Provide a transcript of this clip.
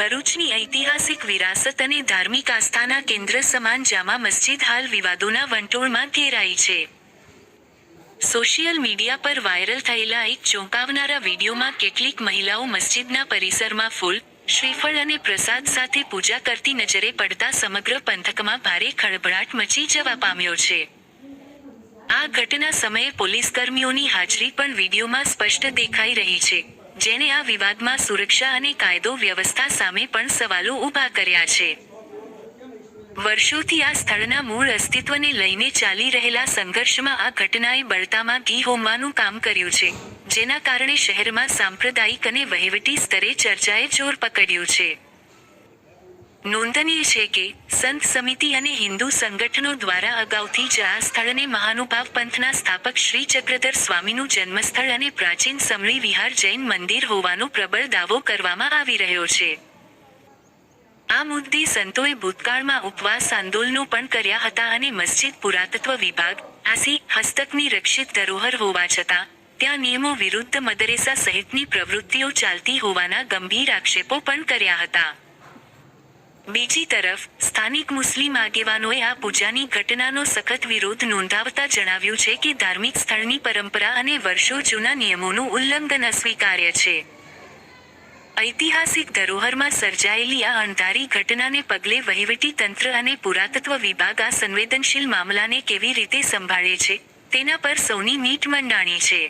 ભરૂચની ઐતિહાસિક વિરાસત અને ધાર્મિક આસ્થાના કેન્દ્ર સમાન જામા મસ્જિદ હાલ વિવાદોના વંટોળમાં ઘેરાઈ છે. સોશિયલ મીડિયા પર વાયરલ થયેલા એક ચોંકાવનારા વીડિયોમાં કેટલીક મહિલાઓ મસ્જિદના પરિસરમાં ફૂલ, શ્રીફળ અને પ્રસાદ સાથે પૂજા કરતી નજરે પડતા સમગ્ર પંથકમાં ભારે ખળભળાટ મચી જવા પામ્યો છે. આ ઘટના સમયે પોલીસકર્મીઓની હાજરી પણ વીડિયોમાં સ્પષ્ટ દેખાઈ રહી છે, જેણે આ વિવાદમાં સુરક્ષા અને કાયદો વ્યવસ્થા સામે પણ સવાલો ઊભા કર્યા છે. વર્ષોથી આ સ્થળના મૂળ અસ્તિત્વને લઈને ચાલી રહેલા સંઘર્ષમાં આ ઘટનાએ બળતામાં ઘી હોમવાનું કામ કર્યું છે, જેના કારણે શહેરમાં સાંપ્રદાયિક અને વહીવટી સ્તરે ચર્ચાએ જોર પકડ્યું છે. નોંધનીય છે કે, સંત સમિતિ અને હિન્દુ સંગઠનો દ્વારા અગાઉથી જ આ સ્થળને મહાનુભાવ પંથના સ્થાપક શ્રી ચક્રધર સ્વામીનું જન્મસ્થળ અને પ્રાચીન સમળી વિહાર જૈન મંદિર હોવાનો પ્રબળ દાવો કરવામાં આવી રહ્યો છે. આ મુદ્દે સંતોએ ભૂતકાળમાં ઉપવાસ આંદોલનો પણ કર્યા હતા અને મસ્જિદ પુરાતત્વ વિભાગ, આસી, હસ્તકની રક્ષિત ધરોહર હોવા છતાં, ત્યાં નિયમો વિરુદ્ધ મદરેસા સહિતની પ્રવૃત્તિઓ ચાલતી હોવાના ગંભીર આક્ષેપો પણ કર્યા હતા. બીજી તરફ, સ્થાનિક મુસ્લિમ આગેવાનોએ આ પૂજાની ઘટનાનો સખત વિરોધ નોંધાવતા જણાવ્યું છે કે ધાર્મિક સ્થળની પરંપરા અને વર્ષો જૂના નિયમોનું ઉલ્લંઘન અસ્વીકાર્ય છે. ઐતિહાસિક ધરોહરમાં સર્જાયેલી આ અણધારી ઘટનાને પગલે વહીવટી તંત્ર અને પુરાતત્વ વિભાગ આ સંવેદનશીલ મામલાને કેવી રીતે સંભાળે છે, તેના પર સૌની મીટ મંડાણી છે.